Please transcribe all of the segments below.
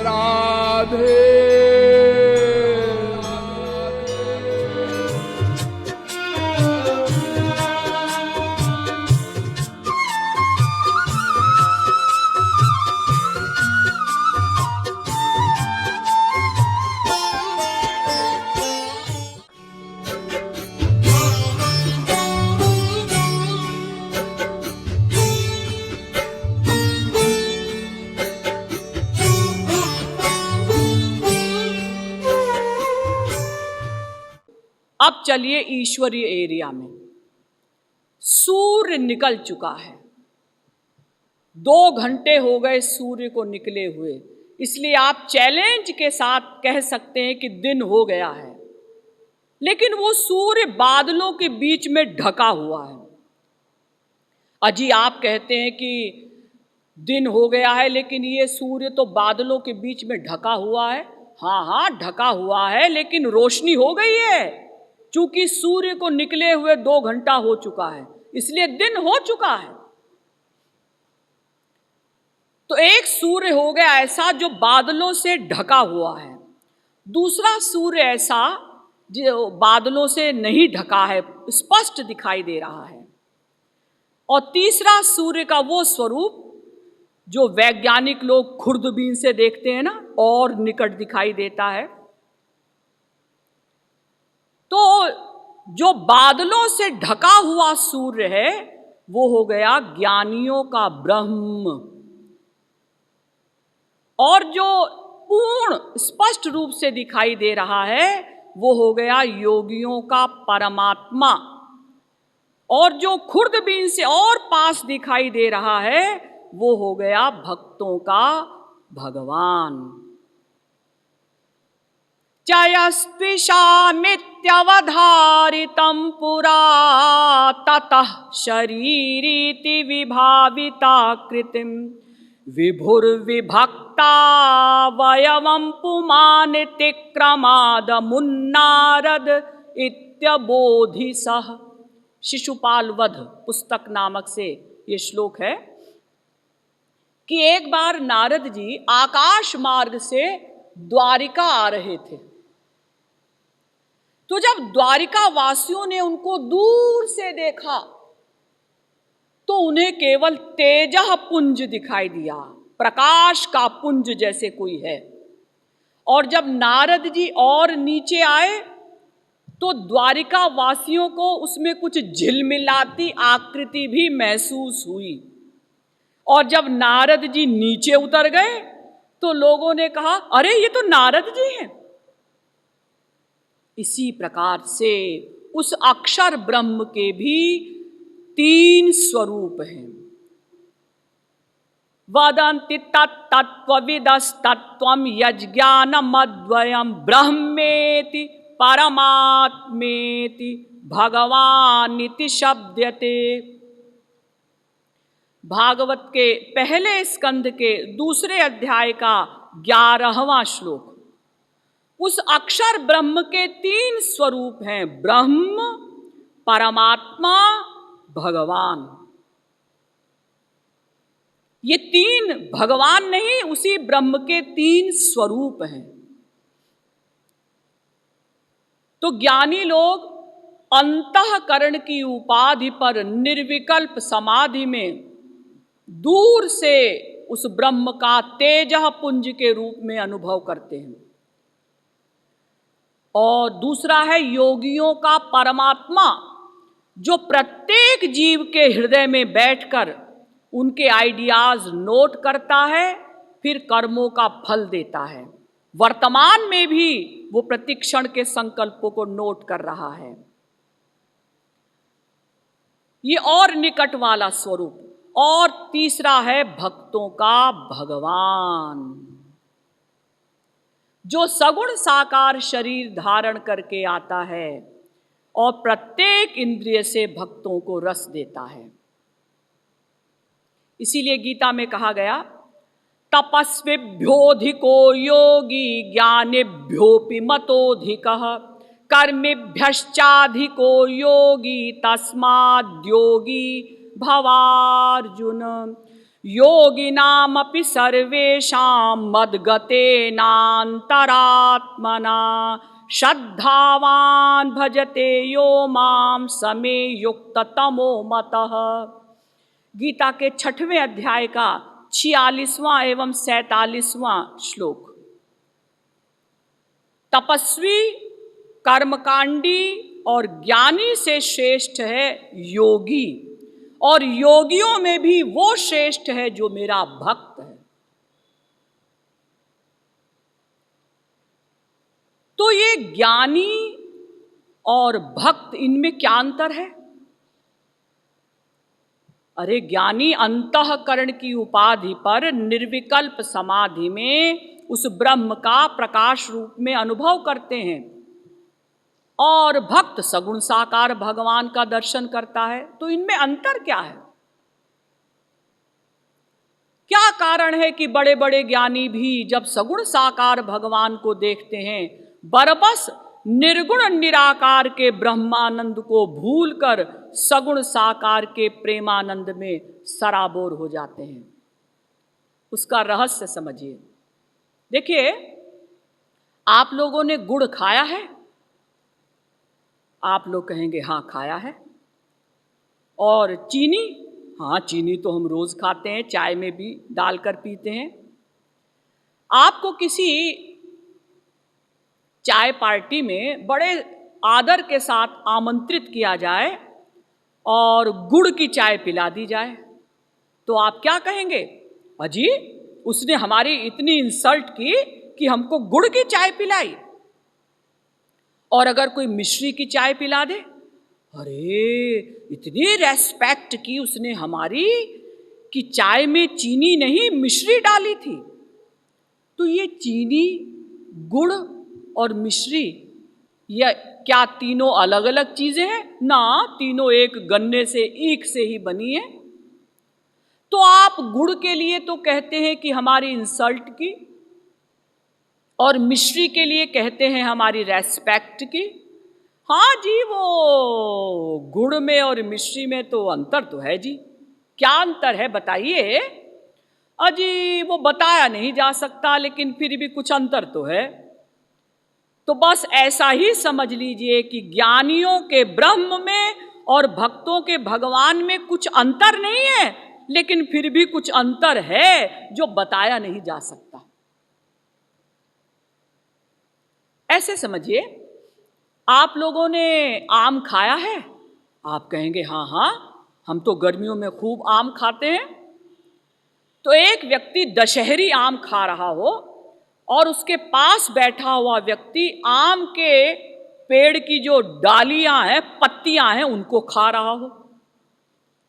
राधे। अब चलिए ईश्वरीय एरिया में। सूर्य निकल चुका है, 2 घंटे हो गए सूर्य को निकले हुए, इसलिए आप चैलेंज के साथ कह सकते हैं कि दिन हो गया है। लेकिन वो सूर्य बादलों के बीच में ढका हुआ है। अजी आप कहते हैं कि दिन हो गया है लेकिन ये सूर्य तो बादलों के बीच में ढका हुआ है। हाँ ढका हुआ है, लेकिन रोशनी हो गई है। चूंकि सूर्य को निकले हुए 2 घंटा हो चुका है, इसलिए दिन हो चुका है। तो एक सूर्य हो गया ऐसा जो बादलों से ढका हुआ है, दूसरा सूर्य ऐसा जो बादलों से नहीं ढका है, स्पष्ट दिखाई दे रहा है, और तीसरा सूर्य का वो स्वरूप जो वैज्ञानिक लोग खुर्दबीन से देखते हैं ना, और निकट दिखाई देता है। तो जो बादलों से ढका हुआ सूर्य है वो हो गया ज्ञानियों का ब्रह्म, और जो पूर्ण स्पष्ट रूप से दिखाई दे रहा है वो हो गया योगियों का परमात्मा, और जो खुर्दबीन से और पास दिखाई दे रहा है वो हो गया भक्तों का भगवान। चयस्त्विषामित्यवधारितं पुरा ततः शरीरीति विभाविताकृतिं विभुर्विभक्तावयवं पुमानितिक्रमादमुन्नारद इत्यबोधिसः। शिशुपाल वध पुस्तक नामक से ये श्लोक है कि एक बार नारद जी आकाश मार्ग से द्वारिका आ रहे थे। तो जब द्वारिका वासियों ने उनको दूर से देखा तो उन्हें केवल तेजः पुंज दिखाई दिया, प्रकाश का पुंज जैसे कोई है। और जब नारद जी और नीचे आए तो द्वारिका वासियों को उसमें कुछ झिलमिलाती आकृति भी महसूस हुई। और जब नारद जी नीचे उतर गए तो लोगों ने कहा, अरे ये तो नारद जी हैं। इसी प्रकार से उस अक्षर ब्रह्म के भी 3 स्वरूप हैं। वदन्ति तत्तत्त्वविदस्तत्त्वं यज्ञानमद्वयं ब्रह्मेति परमात्मेति भगवानिति शब्दते। भागवत के पहले स्कंद के 2 अध्याय का 11वां श्लोक। उस अक्षर ब्रह्म के 3 स्वरूप हैं, ब्रह्म, परमात्मा, भगवान। ये 3 भगवान नहीं, उसी ब्रह्म के 3 स्वरूप हैं। तो ज्ञानी लोग अंतःकरण की उपाधि पर निर्विकल्प समाधि में दूर से उस ब्रह्म का तेजः पुंज के रूप में अनुभव करते हैं। और दूसरा है योगियों का परमात्मा, जो प्रत्येक जीव के हृदय में बैठकर उनके आइडियाज नोट करता है, फिर कर्मों का फल देता है। वर्तमान में भी वो प्रतिक्षण के संकल्पों को नोट कर रहा है। ये और निकट वाला स्वरूप। और तीसरा है भक्तों का भगवान, जो सगुण साकार शरीर धारण करके आता है और प्रत्येक इंद्रिय से भक्तों को रस देता है। इसीलिए गीता में कहा गया, तपस्विभ्योऽधिको योगी ज्ञानिभ्योऽपि मतोऽधिकः कर्मिभ्यश्चाधिको योगी तस्माद्योगी भवार्जुन। योगिनामपि सर्वेषां मद्गतेनान्तरात्मना श्रद्धावान् भजते यो मां समे युक्ततमो मतः। गीता के 6वें अध्याय का 46वां एवं 47वां श्लोक। तपस्वी, कर्मकांडी और ज्ञानी से श्रेष्ठ है योगी, और योगियों में भी वो श्रेष्ठ है जो मेरा भक्त है। तो ये ज्ञानी और भक्त, इनमें क्या अंतर है? अरे ज्ञानी अंतःकरण की उपाधि पर निर्विकल्प समाधि में उस ब्रह्म का प्रकाश रूप में अनुभव करते हैं, और भक्त सगुण साकार भगवान का दर्शन करता है। तो इनमें अंतर क्या है? क्या कारण है कि बड़े बड़े ज्ञानी भी जब सगुण साकार भगवान को देखते हैं, बरबस निर्गुण निराकार के ब्रह्मानंद को भूलकर सगुण साकार के प्रेमानंद में सराबोर हो जाते हैं? उसका रहस्य समझिए। देखिए, आप लोगों ने गुड़ खाया है? आप लोग कहेंगे हाँ खाया है। और चीनी? हाँ, चीनी तो हम रोज खाते हैं, चाय में भी डालकर पीते हैं। आपको किसी चाय पार्टी में बड़े आदर के साथ आमंत्रित किया जाए और गुड़ की चाय पिला दी जाए, तो आप क्या कहेंगे? अजी, उसने हमारी इतनी इंसल्ट की कि हमको गुड़ की चाय पिलाई। और अगर कोई मिश्री की चाय पिला दे, अरे इतनी रेस्पेक्ट की उसने हमारी कि चाय में चीनी नहीं मिश्री डाली थी। तो ये चीनी, गुड़ और मिश्री, यह क्या तीनों अलग अलग चीजें हैं? ना, तीनों एक गन्ने से, ईख से ही बनी है। तो आप गुड़ के लिए तो कहते हैं कि हमारी इंसल्ट की, और मिश्री के लिए कहते हैं हमारी रेस्पेक्ट की। हाँ जी, वो गुड़ में और मिश्री में तो अंतर तो है जी। क्या अंतर है बताइए? अजी वो बताया नहीं जा सकता, लेकिन फिर भी कुछ अंतर तो है। तो बस ऐसा ही समझ लीजिए कि ज्ञानियों के ब्रह्म में और भक्तों के भगवान में कुछ अंतर नहीं है, लेकिन फिर भी कुछ अंतर है जो बताया नहीं जा सकता। ऐसे समझिए, आप लोगों ने आम खाया है? आप कहेंगे हाँ हाँ, हम तो गर्मियों में खूब आम खाते हैं। तो एक व्यक्ति दशहरी आम खा रहा हो और उसके पास बैठा हुआ व्यक्ति आम के पेड़ की जो डालियां हैं, पत्तियां हैं, उनको खा रहा हो,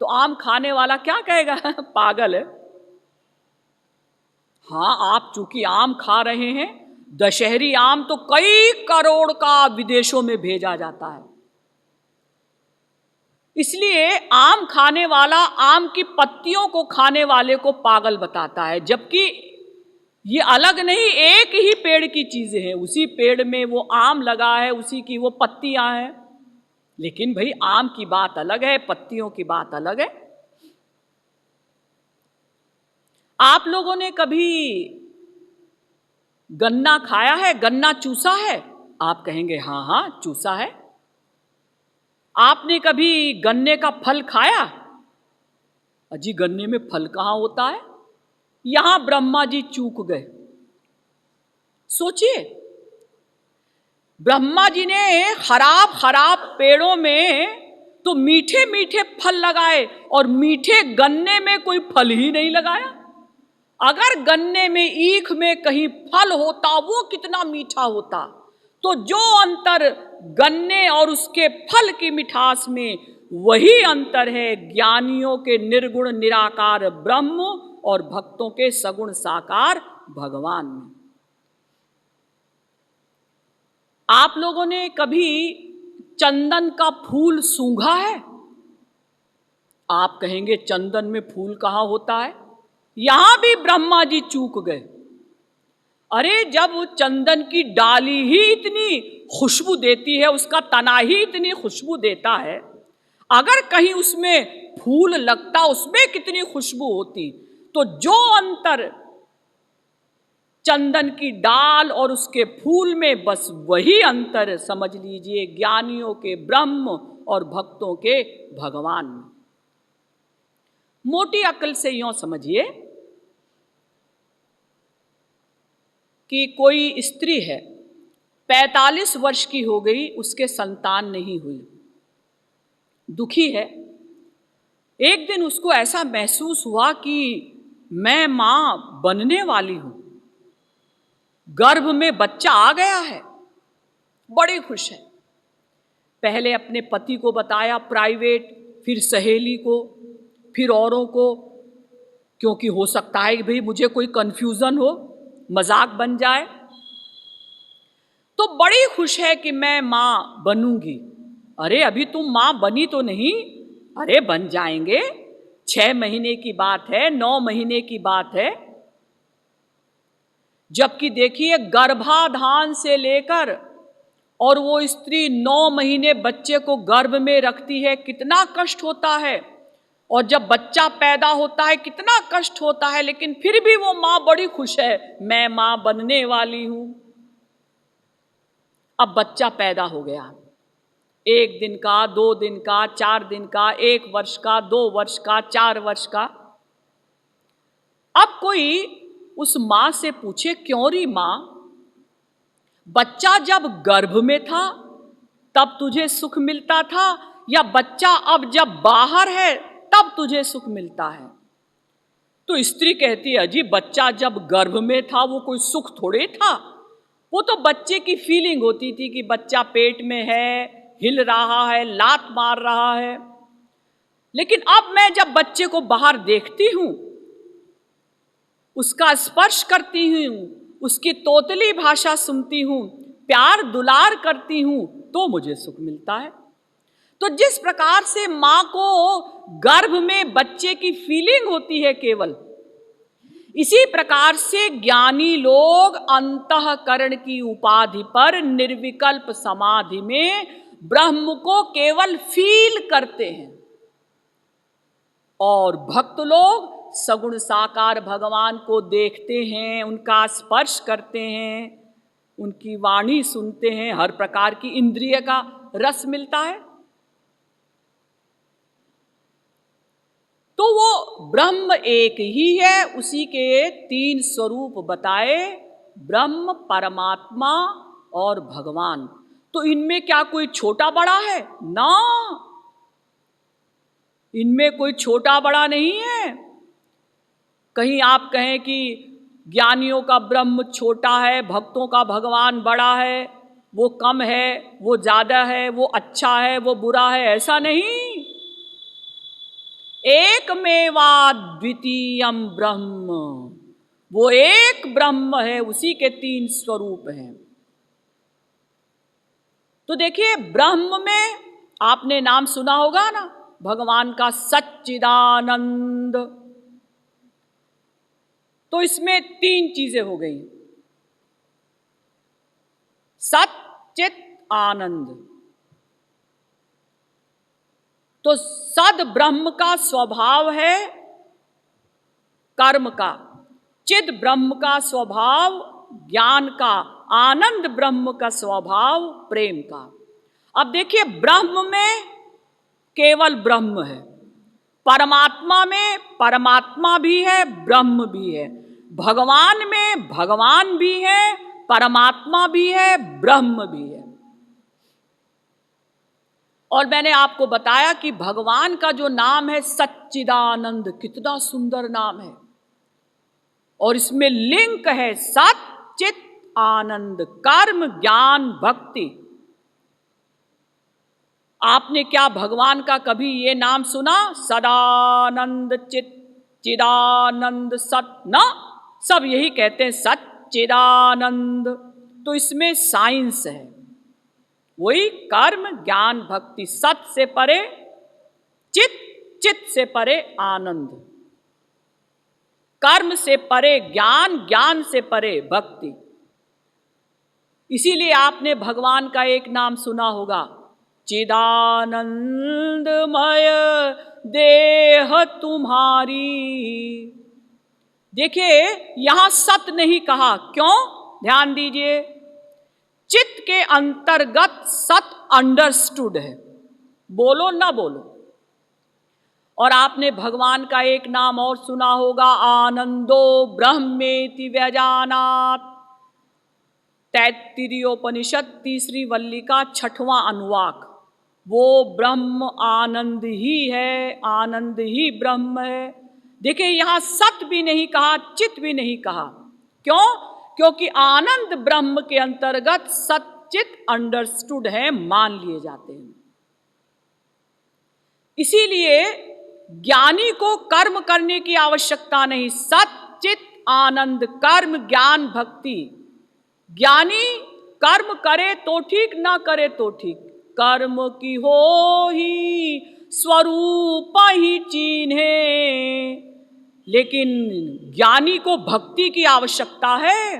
तो आम खाने वाला क्या कहेगा? पागल है। हाँ, आप चूंकि आम खा रहे हैं, दशहरी आम तो कई करोड़ का विदेशों में भेजा जाता है, इसलिए आम खाने वाला आम की पत्तियों को खाने वाले को पागल बताता है, जबकि ये अलग नहीं, एक ही पेड़ की चीजें हैं। उसी पेड़ में वो आम लगा है, उसी की वो पत्तियां हैं, लेकिन भाई आम की बात अलग है, पत्तियों की बात अलग है। आप लोगों ने कभी गन्ना खाया है? गन्ना चूसा है? आप कहेंगे हाँ हाँ चूसा है। आपने कभी गन्ने का फल खाया? अजी गन्ने में फल कहाँ होता है? यहां ब्रह्मा जी चूक गए। सोचिए, ब्रह्मा जी ने खराब खराब पेड़ों में तो मीठे मीठे फल लगाए और मीठे गन्ने में कोई फल ही नहीं लगाया। अगर गन्ने में, ईख में कहीं फल होता, वो कितना मीठा होता। तो जो अंतर गन्ने और उसके फल की मिठास में, वही अंतर है ज्ञानियों के निर्गुण निराकार ब्रह्म और भक्तों के सगुण साकार भगवान में। आप लोगों ने कभी चंदन का फूल सूंघा है? आप कहेंगे चंदन में फूल कहाँ होता है? यहां भी ब्रह्मा जी चूक गए। अरे जब चंदन की डाली ही इतनी खुशबू देती है, उसका तना ही इतनी खुशबू देता है, अगर कहीं उसमें फूल लगता, उसमें कितनी खुशबू होती। तो जो अंतर चंदन की डाल और उसके फूल में, बस वही अंतर समझ लीजिए ज्ञानियों के ब्रह्म और भक्तों के भगवान में। मोटी अकल से यूं समझिए कि कोई स्त्री है, 45 वर्ष की हो गई, उसके संतान नहीं हुई, दुखी है। एक दिन उसको ऐसा महसूस हुआ कि मैं मां बनने वाली हूं, गर्भ में बच्चा आ गया है, बड़ी खुश है। पहले अपने पति को बताया प्राइवेट, फिर सहेली को, फिर औरों को, क्योंकि हो सकता है कि भाई मुझे कोई कंफ्यूजन हो, मजाक बन जाए। तो बड़ी खुश है कि मैं मां बनूंगी। अरे अभी तुम मां बनी तो नहीं, अरे बन जाएंगे, 6 महीने की बात है, 9 महीने की बात है। जबकि देखिए गर्भाधान से लेकर और वो स्त्री 9 महीने बच्चे को गर्भ में रखती है, कितना कष्ट होता है, और जब बच्चा पैदा होता है कितना कष्ट होता है, लेकिन फिर भी वो मां बड़ी खुश है, मैं मां बनने वाली हूं। अब बच्चा पैदा हो गया, 1 दिन का, 2 दिन का, 4 दिन का, 1 वर्ष का, 2 वर्ष का, 4 वर्ष का। अब कोई उस मां से पूछे, क्यों री मां, बच्चा जब गर्भ में था तब तुझे सुख मिलता था, या बच्चा अब जब बाहर है तब तुझे सुख मिलता है? तो स्त्री कहती है, अजी बच्चा जब गर्भ में था वो कोई सुख थोड़े था, वो तो बच्चे की फीलिंग होती थी कि बच्चा पेट में है, हिल रहा है, लात मार रहा है। लेकिन अब मैं जब बच्चे को बाहर देखती हूं, उसका स्पर्श करती हूं, उसकी तोतली भाषा सुनती हूं, प्यार दुलार करती हूं, तो मुझे सुख मिलता है। तो जिस प्रकार से मां को गर्भ में बच्चे की फीलिंग होती है केवल, इसी प्रकार से ज्ञानी लोग अंतःकरण की उपाधि पर निर्विकल्प समाधि में ब्रह्म को केवल फील करते हैं, और भक्त लोग सगुण साकार भगवान को देखते हैं, उनका स्पर्श करते हैं, उनकी वाणी सुनते हैं, हर प्रकार की इंद्रिय का रस मिलता है। तो वो ब्रह्म एक ही है, उसी के 3 स्वरूप बताए, ब्रह्म, परमात्मा और भगवान। तो इनमें क्या कोई छोटा बड़ा है? ना, इनमें कोई छोटा बड़ा नहीं है। कहीं आप कहें कि ज्ञानियों का ब्रह्म छोटा है, भक्तों का भगवान बड़ा है, वो कम है, वो ज्यादा है, वो अच्छा है, वो बुरा है, ऐसा नहीं। एकमेवा द्वितीयम ब्रह्म, वो एक ब्रह्म है, उसी के 3 स्वरूप हैं। तो देखिए ब्रह्म में आपने नाम सुना होगा ना, भगवान का सच्चिदानंद। तो इसमें 3 चीजें हो गई, सच्चित आनंद। तो सद ब्रह्म का स्वभाव है कर्म का, चिद ब्रह्म का स्वभाव ज्ञान का, आनंद ब्रह्म का स्वभाव प्रेम का। अब देखिए ब्रह्म में केवल ब्रह्म है, परमात्मा में परमात्मा भी है, ब्रह्म भी है, भगवान में भगवान भी है, परमात्मा भी है, ब्रह्म भी है। और मैंने आपको बताया कि भगवान का जो नाम है सच्चिदानंद, कितना सुंदर नाम है, और इसमें लिंक है सच्चित आनंद, कर्म ज्ञान भक्ति। आपने क्या भगवान का कभी ये नाम सुना, सदानंद चित चिदानंद सत? ना, सब यही कहते हैं सच्चिदानंद। तो इसमें साइंस है, वही कर्म ज्ञान भक्ति, सत से परे चित, चित से परे आनंद, कर्म से परे ज्ञान, ज्ञान से परे भक्ति। इसीलिए आपने भगवान का एक नाम सुना होगा, चिदानंदमय देह तुम्हारी देखिए यहां सत नहीं कहा, क्यों? ध्यान दीजिए, चित्त के अंतर्गत सत अंडरस्टूड है, बोलो ना बोलो। और आपने भगवान का एक नाम और सुना होगा, आनंदो ब्रह्मेति व्यजानात्। तैत्तिरीयोपनिषद तीसरी वल्ली का 6वां अनुवाक, वो ब्रह्म आनंद ही है, आनंद ही ब्रह्म है। देखिए यहां सत भी नहीं कहा, चित भी नहीं कहा, क्यों? क्योंकि आनंद ब्रह्म के अंतर्गत सच्चित अंडरस्टूड है, मान लिए जाते हैं। इसीलिए ज्ञानी को कर्म करने की आवश्यकता नहीं, सच्चित आनंद, कर्म ज्ञान भक्ति। ज्ञानी कर्म करे तो ठीक, ना करे तो ठीक, कर्म की हो ही स्वरूप ही चीन्हे। लेकिन ज्ञानी को भक्ति की आवश्यकता है,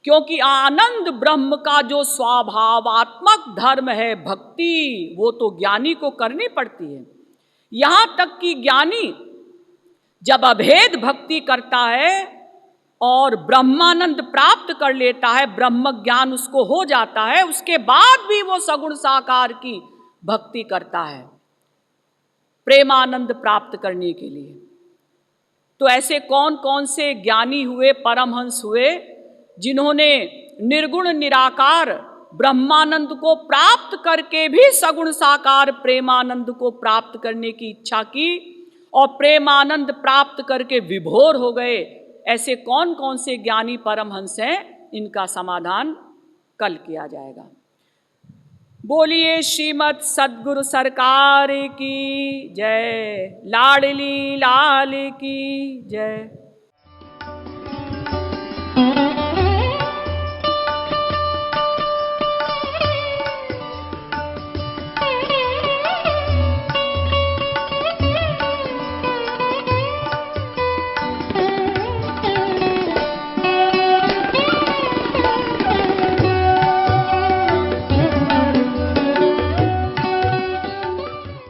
क्योंकि आनंद ब्रह्म का जो स्वभावात्मक धर्म है भक्ति, वो तो ज्ञानी को करनी पड़ती है। यहां तक कि ज्ञानी जब अभेद भक्ति करता है और ब्रह्मानंद प्राप्त कर लेता है, ब्रह्म ज्ञान उसको हो जाता है, उसके बाद भी वो सगुण साकार की भक्ति करता है प्रेमानंद प्राप्त करने के लिए। तो ऐसे कौन कौन से ज्ञानी हुए, परमहंस हुए, जिन्होंने निर्गुण निराकार ब्रह्मानंद को प्राप्त करके भी सगुण साकार प्रेमानंद को प्राप्त करने की इच्छा की और प्रेमानंद प्राप्त करके विभोर हो गए। ऐसे कौन कौन से ज्ञानी परमहंस हैं, इनका समाधान कल किया जाएगा। बोलिए श्रीमद सद्गुरु सरकार की जय, लाडली लाल की जय।